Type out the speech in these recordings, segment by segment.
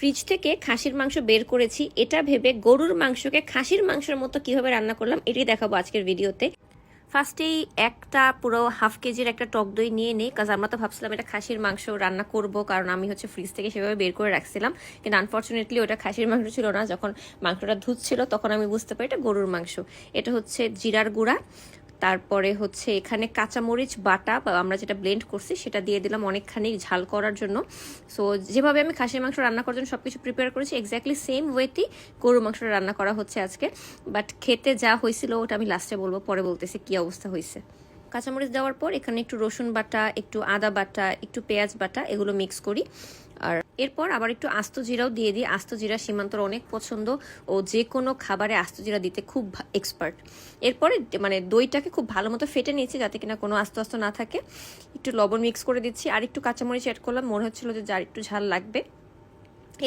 Fridge থেকে খাসির মাংস বের করেছি, এটা ভেবে গরুর মাংসকে খাসির মাংসের মতো কিভাবে রান্না করলাম এটাই দেখাবো আজকের ভিডিওতে। ফার্স্টেই একটা পুরো হাফ কেজির একটা টক দই নিয়ে নিই, কারণ আমরা তো ভাবছিলাম এটা খাসির মাংস রান্না করব, কারণ আমি ফ্রিজ থেকে সেভাবে বের করে রাখছিলাম, কিন্তু আনফর্চুনেটলি ওটা খাসির মাংস ছিল না। যখন মাংসটা ধুচ্ছিল তখন আমি বুঝতে পারি এটা গরুর মাংস। এটা জিরার গুঁড়া, তারপরে এখানে কাঁচামরিচ বাটা বা আমরা যেটা ব্লেন্ড করছি সেটা দিয়ে দিলাম অনেকখানি ঝাল করার জন্য। সো যেভাবে আমি খাসির মাংস রান্না করার জন্য সবকিছু প্রিপেয়ার করেছি এক্স্যাক্টলি সেম ওয়েতেই গরুর মাংসটা রান্না করা হচ্ছে আজকে। বাট খেতে যা হয়েছিল ওটা আমি লাস্টে বলবো, পরে বলতেছি কি অবস্থা হয়েছে। কাঁচামরিচ দেওয়ার পর এখানে একটু রসুন বাটা, একটু আদা বাটা, একটু পেঁয়াজ বাটা এগুলো মিক্স করি। আর এরপর আবার একটু আস্ত জিরাও দিয়ে দিই। আস্ত জিরা সীমান্তর অনেক পছন্দ, ও যে কোনো খাবারে আস্ত জিরা দিতে খুব এক্সপার্ট। এরপরে দইটাকে খুব ভালো মতো ফেটে নিয়েছি যাতে কিনা কোনো আস্ত আস্ত না থাকে। একটু লবণ মিক্স করে দিচ্ছি, আর একটু কাঁচামরিচ অ্যাড করলাম, মনে হচ্ছিল যে যার একটু ঝাল লাগবে।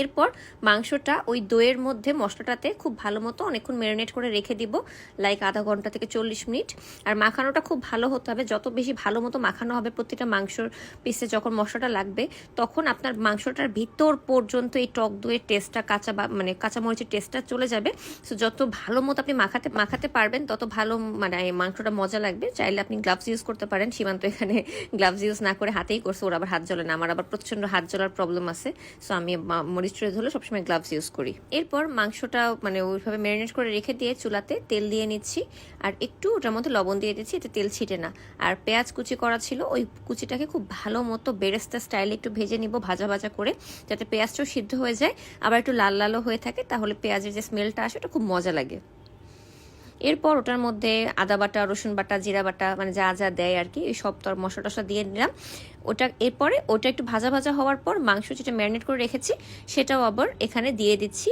এরপর মাংসটা ওই দইয়ের মধ্যে মশলাটাতে খুব ভালো মতো অনেকক্ষণ ম্যারিনেট করে রেখে দিব, লাইক আধা ঘন্টা থেকে 40 মিনিট। আর মাখানোটা খুব ভালো হতে হবে, যত বেশি ভালো মতো মাখানো হবে প্রতিটা মাংসর পিসে যখন মশলাটা লাগবে তখন আপনার মাংসটার ভিতর পর্যন্ত এই টক দইয়ের টেস্টটা কাঁচামরিচের টেস্টটা চলে যাবে। সো যত ভালো মতো আপনি মাখাতে পারবেন তত ভালো মাংসটা মজা লাগবে। চাইলে আপনি গ্লাভস ইউজ করতে পারেন, সীমান্ত এখানে গ্লাভস ইউজ না করে হাতেই করছে, ওর আবার হাত জ্বলে না, আমার আবার প্রচন্ড হাত জ্বলার প্রবলেম আছে। সো আমি মরিচ টরিচ হলে সবসময় গ্লাভস ইউজ করি। এরপর মাংসটা ওইভাবে ম্যারিনেট করে রেখে দিয়ে চুলাতে তেল দিয়ে নিচ্ছি, আর একটু ওটার মধ্যে লবণ দিয়ে দিচ্ছি এতে তেল ছিটে না। আর পেঁয়াজ কুচি করা ছিল, ওই কুচিটাকে খুব ভালো মতো বেরেস্তা স্টাইলে একটু ভেজে নিব ভাজা ভাজা করে, যাতে পেঁয়াজটাও সিদ্ধ হয়ে যায় আবার একটু লাল লালও হয়ে থাকে, তাহলে পেঁয়াজের যে স্মেলটা আসে ওটা খুব মজা লাগে। এরপর ওটার মধ্যে আদা বাটা, রসুন বাটা, জিরা বাটা যা যা দেয় আর কি, এই সব মশলা টশলা দিয়ে নিলাম। এরপরে ওটা একটু ভাজা ভাজা হওয়ার পর মাংস যেটা ম্যারিনেট করে রেখেছি সেটাও আবার এখানে দিয়ে দিচ্ছি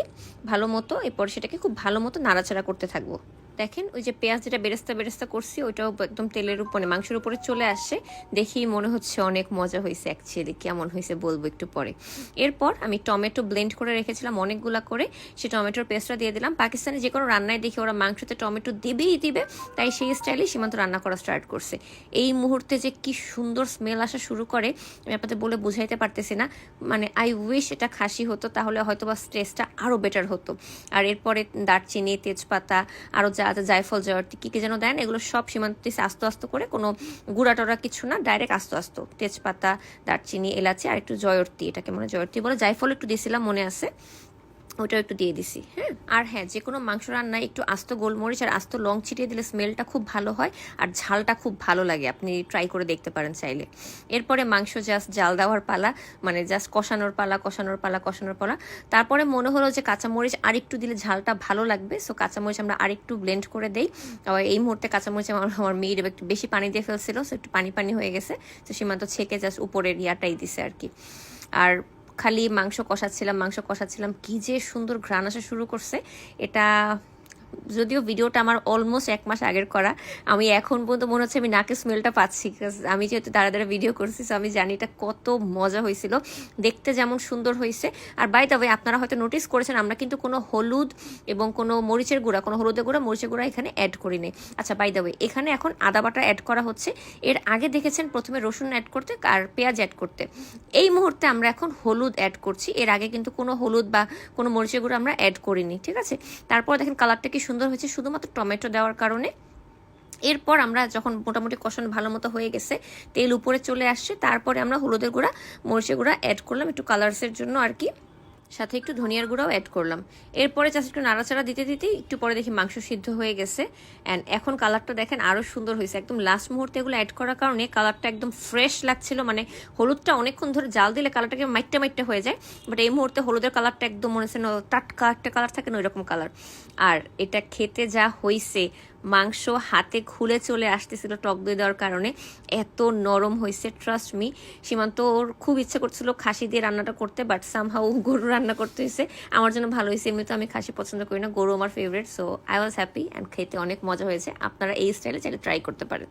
ভালো মতো। এরপর সেটাকে খুব ভালো মতো নাড়াচাড়া করতে থাকবো। দেখেন ওই যে পেঁয়াজ যেটা বেরেস্তা করছি ওইটাও একদম তেলের উপরে মাংসের উপরে চলে আসছে, দেখেই মনে হচ্ছে অনেক মজা হয়েছে। অ্যাকচুয়ালি কেমন হয়েছে বলবো একটু পরে। এরপর আমি টমেটো ব্লেন্ড করে রেখেছিলাম অনেকগুলা করে, সেই টমেটোর পেস্টটা দিয়ে দিলাম। পাকিস্তানি যে কোনো রান্নায় দেখি ওরা মাংসতে টমেটো দিবেই দিবে, তাই সেই স্টাইলে সীমান্ত রান্না করা স্টার্ট করছে। এই মুহূর্তে যে কি সুন্দর স্মেল আসা শুরু করে আমি আপনাদের বলে বুঝাইতে পারতেছি না। আই উইশ এটা খাসি হতো, তাহলে হয়তো বা টেস্টটা আরও বেটার হতো। আর এরপরে দারচিনি, তেজপাতা, আরও জায়ফল, জয়ত্রী কি যেন দেন, এগুলো সব সীমান্ত দিচ্ছে আস্তে আস্তে করে, কোনো গুঁড়া টড়া কিছু না, ডাইরেক্ট আস্তে আস্তে তেজপাতা, দারচিনি, এলাচি আর একটু জয়ত্রী, এটাকে জয়ত্রী বলে, জায়ফল একটু দিয়েছিলাম মনে আছে, ওটাও একটু দিয়ে দিছি। হ্যাঁ, যে কোনো মাংস রান্নায় একটু আস্ত গোলমরিচ আর আস্ত লং ছিটিয়ে দিলে স্মেলটা খুব ভালো হয় আর ঝালটা খুব ভালো লাগে, আপনি ট্রাই করে দেখতে পারেন চাইলে। এরপরে মাংস জাস্ট জাল দেওয়ার পালা, জাস্ট কষানোর পালা। তারপরে মনে হলো যে কাঁচামরিচ আরেকটু দিলে ঝালটা ভালো লাগবে, সো কাঁচামরিচ আমরা আরেকটু ব্লেন্ড করে দেই। এই মুহূর্তে কাঁচামরিচ আমার মেয়ের একটু বেশি পানি দিয়ে ফেলছিল, সো একটু পানি হয়ে গেছে, তো সীমান্ত ছেঁকে জাস্ট উপরের ইয়াটাই দিছে আর কি। আর খালি মাংস কষাচ্ছিলাম, কি যে সুন্দর ঘ্রাণ আসা শুরু করছে। এটা যদিও ভিডিওটা আমার অলমোস্ট 1 মাস আগের করা, আমি এখন পর্যন্ত মনে হচ্ছে আমি নাকে স্মেলটা পাচ্ছি, আমি যেহেতু দাঁড়া ভিডিও করছি, আমি জানি এটা কত মজা হয়েছিল, দেখতে যেমন সুন্দর হয়েছে। আর বাই দ্য ওয়ে আপনারা হয়তো নোটিস করেছেন আমরা কিন্তু কোনো হলুদ এবং কোনো মরিচের গুঁড়া, কোনো হলুদের গুঁড়া, মরিচের গুঁড়া এখানে অ্যাড করিনি। আচ্ছা, বাই দ্য ওয়ে এখানে এখন আদা বাটা অ্যাড করা হচ্ছে। এর আগে দেখেছেন প্রথমে রসুন অ্যাড করতে আর পেঁয়াজ অ্যাড করতে, এই মুহূর্তে আমরা এখন হলুদ অ্যাড করছি। এর আগে কিন্তু কোনো হলুদ বা কোনো মরিচের গুঁড়া আমরা অ্যাড করিনি, ঠিক আছে। তারপর দেখেন কালারটা কি সুন্দর হয়েছে শুধুমাত্র টমেটো দেওয়ার কারণে। এরপর আমরা যখন মোটামুটি কষানো ভালো মতো হয়ে গেছে, তেল উপরে চলে আসছে, তারপরে আমরা হলুদের গুঁড়া, মরিচের গুঁড়া অ্যাড করলাম একটু কালারসের জন্য আর কি, সাথে একটু ধনিয়ার গুঁড়াও অ্যাড করলাম। এরপরে জাস্ট একটু নাড়াচাড়া দিতে একটু পরে দেখি মাংস সিদ্ধ হয়ে গেছে। অ্যান্ড এখন কালারটা দেখেন আরও সুন্দর হয়েছে, একদম লাস্ট মুহূর্তে এগুলো অ্যাড করার কারণে কালারটা একদম ফ্রেশ লাগছিল। হলুদটা অনেকক্ষণ ধরে জাল দিলে কালারটাকে মাইটটা হয়ে যায়, বাট এই মুহূর্তে হলুদের কালারটা একদম মনে হচ্ছে টাটকা একটা কালার থাকে না, ওইরকম কালার। আর এটা খেতে যা হয়েছে, মাংস হাতে খুলে চলে আসতেছিল টক দই দেওয়ার কারণে, এত নরম হয়েছে, ট্রাস্ট মি। সীমান্ত ওর খুব ইচ্ছে করছিল খাসি দিয়ে রান্নাটা করতে, বাট সামহাউ গরু রান্না করতে হয়েছে। আমার জন্য ভালো হয়েছে, এমনিতে আমি খাসি পছন্দ করি না, গরু আমার favourite, so I was happy and খেতে অনেক মজা হয়েছে। আপনারা এই স্টাইলে চাইলে ট্রাই করতে পারেন।